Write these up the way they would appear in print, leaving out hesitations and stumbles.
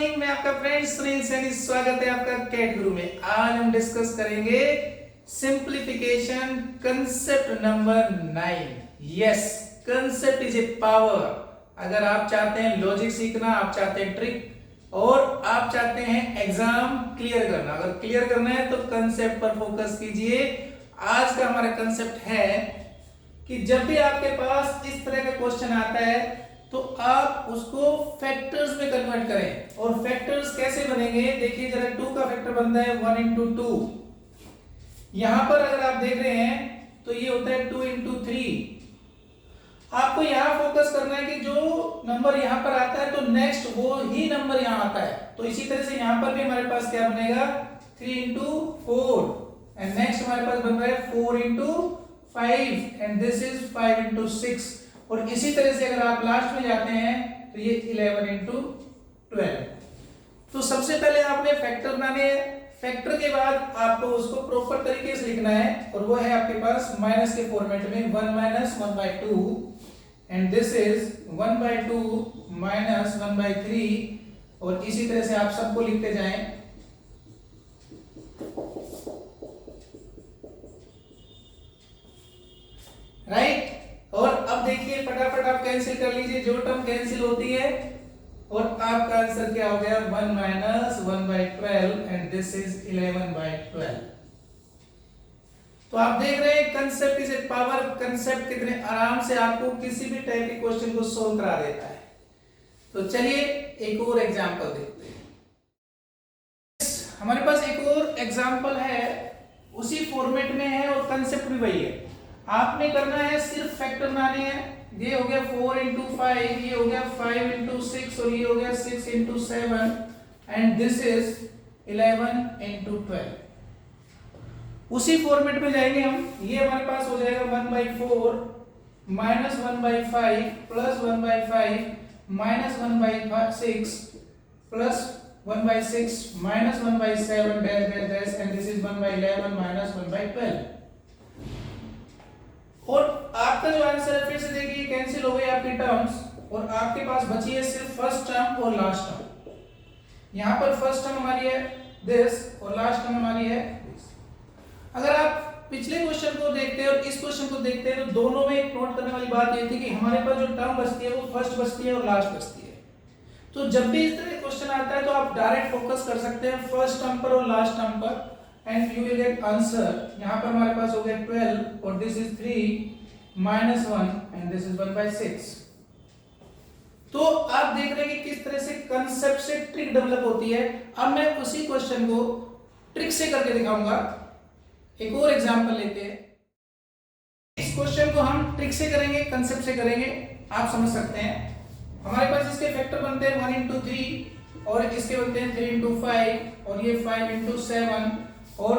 Morning, मैं आपका friend Sunil Saini. स्वागत है आपका कैट गुरु में। आज हम डिस्कस करेंगे simplification concept number 9। Yes, concept is a power. अगर आप चाहते हैं लॉजिक सीखना, आप चाहते हैं ट्रिक और आप चाहते हैं एग्जाम क्लियर करना, अगर क्लियर करना है तो कंसेप्ट पर फोकस कीजिए। आज का हमारा कंसेप्ट है कि जब भी आपके पास इस तरह का क्वेश्चन आता है तो आप उसको फैक्टर्स में कन्वर्ट करें। और फैक्टर्स कैसे बनेंगे, देखिए जरा। 2 का फैक्टर बनता है 1 into 2। यहां पर अगर आप देख रहे हैं तो ये होता है 2 into 3। आपको यहां फोकस करना है कि जो नंबर यहां पर आता है तो नेक्स्ट वो ही नंबर यहां आता है। तो इसी तरह से यहां पर भी हमारे पास क्या बनेगा, 3 into 4 एंड नेक्स्ट हमारे पास बन रहा है 4 into 5 and this is 5 into 6। और इसी तरह से अगर आप लास्ट में जाते हैं तो ये 11 into 12। तो सबसे पहले आपने फैक्टर बनाने हैं। फैक्टर के बाद आपको उसको प्रॉपर तरीके से लिखना है और वो है आपके पास माइनस के फॉर्मेट में 1 minus 1/2 and this is 1/2 minus 1/3। और इसी तरह से आप सबको लिखते जाएं। राइट। और अब देखिए फटाफट आप कैंसिल कर लीजिए, जो टर्म कैंसिल होती है और आपका आंसर क्या हो गया, 1 minus 1/12 एंड दिस इज 11/12। तो आप देख रहे हैं concept is a power. Concept कितने आराम से आपको किसी भी टाइप के क्वेश्चन को सोल्व करा देता है। तो चलिए एक और एग्जांपल देखते हैं। हमारे पास एक और एग्जांपल है, उसी फॉर्मेट में है और कंसेप्ट भी वही है। आपने करना है सिर्फ फैक्टर बनाने हैं। ये हो गया 4 into 5, ये हो गया 5 into 6 और ये हो गया 6 into 7 and this is 11 into 12। उसी फॉर्मेट में जाएंगे हम। ये हमारे पास हो जाएगा 1/4 minus 1/5 plus 1/5 minus 1/6 plus 1/6 minus 1/7 dash dash dash and this is 1/11 minus 1/12। और आपका जो आंसर है फिर से देखिए कैंसिल हो गई आपकी टर्म्स और आपके पास बची है सिर्फ फर्स्ट टर्म और लास्ट टर्म। यहां पर फर्स्ट टर्म हमारी है दिस और लास्ट टर्म हमारी है दिस। अगर आप पिछले क्वेश्चन को देखते हैं और इस क्वेश्चन को देखते हैं तो दोनों में एक नोट करने वाली बात ये थी कि हमारे पास जो टर्म बचती है वो फर्स्ट बचती है और लास्ट बचती है। तो जब भी इस तरह क्वेश्चन आता है तो आप डायरेक्ट फोकस कर सकते हैं फर्स्ट टर्म पर और लास्ट टर्म पर and you will get answer. यहां पर हमारे पास हो गया 12 और this is 3 minus 1 and this is 1/6। तो आप देख रहे हैं कि किस तरह से कंसेप्ट से ट्रिक डेवलप होती है। अब मैं उसी क्वेश्चन को ट्रिक से करके दिखाऊंगा। एक और एग्जांपल लेते हैं। इस क्वेश्चन को हम ट्रिक से करेंगे, कंसेप्ट से करेंगे, आप समझ सकते हैं। हमारे पास इसके फैक्टर बनते हैं 1 into 3 और इसके बनते हैं 3 into 5 और ये 5 into 7 और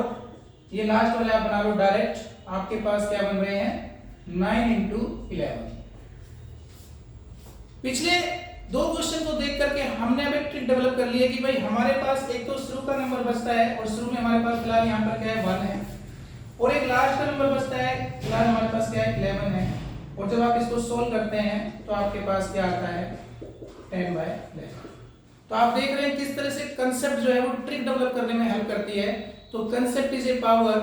ये लास्ट वाले आप बना लो डायरेक्ट। आपके पास क्या बन रहे हैं 9 into 11। पिछले 2 क्वेश्चन को देख करके हमने अब एक ट्रिक डेवलप कर ली है कि भाई हमारे पास एक तो शुरू का नंबर बचता है और शुरू में हमारे पास फिलहाल यहाँ पर क्या है 1 है और एक लास्ट का नंबर बचता है, फिलहाल हमारे पास क्या है 11 है। और जब आप इसको सोल्व करते हैं तो आपके पास क्या आता है 10/11। तो आप देख रहे हैं किस तरह से कंसेप्ट जो है वो ट्रिक डेवलप करने में हेल्प करती है। तो कंसेप्ट इज ए पावर।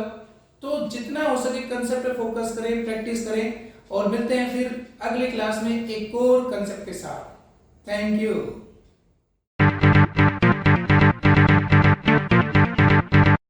तो जितना हो सके कंसेप्ट पे फोकस करें, प्रैक्टिस करें और मिलते हैं फिर अगले क्लास में एक और कंसेप्ट के साथ। Thank you.